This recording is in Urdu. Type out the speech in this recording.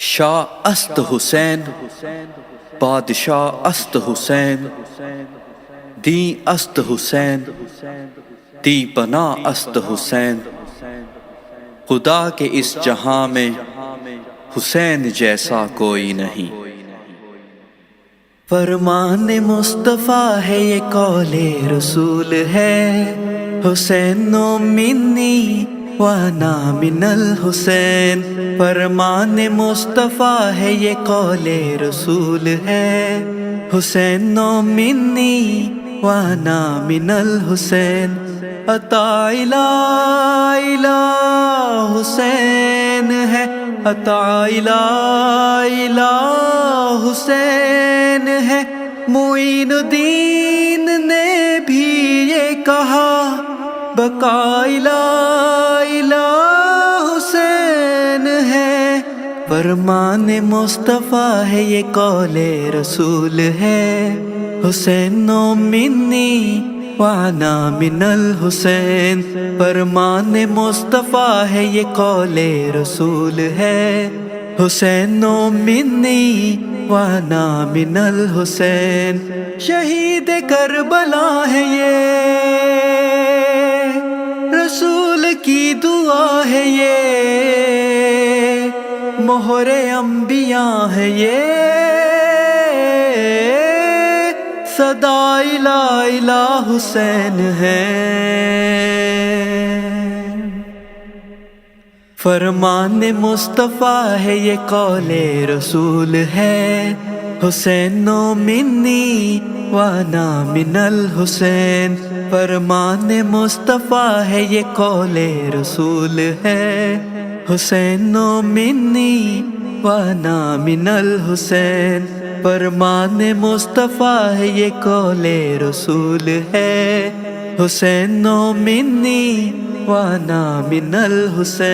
شاہ است حسین، بادشاہ است حسین، دین است حسین، دی بنا است حسین، خدا کے اس جہاں میں حسین جیسا کوئی نہیں۔ فرمان مصطفیٰ ہے یہ قول رسول ہے، حسین منی وانا من الحسین۔ فرمان مصطفیٰ ہے یہ قول رسول ہے، حسین منی وانا من الحسین۔ عطا الہ حسین ہے، عطا الہ حسین ہے۔ معین الدین نے بھی یہ کہا، بقا الہ حسین ہے۔ فرمان مصطفیٰ ہے یہ قول رسول ہے، حسین منی وانا من الحسین۔ فرمان مصطفیٰ ہے یہ قول رسول ہے، حسین منی وانا من الحسین۔ شہید کربلا ہے یہ، رسول کی دعا ہے یہ، مہر انبیاء ہے یہ، صدا الہ حسین ہے۔ فرمان مصطفیٰ ہے یہ قول رسول ہے، حسین منی وانا من الحسین۔ فرمان مصطفیٰ ہے یہ قول رسول ہے، حسین منی وانا من الحسین۔ فرمان مصطفیٰ ہے یہ قول رسول ہے، حسین منی وانا من الحسین۔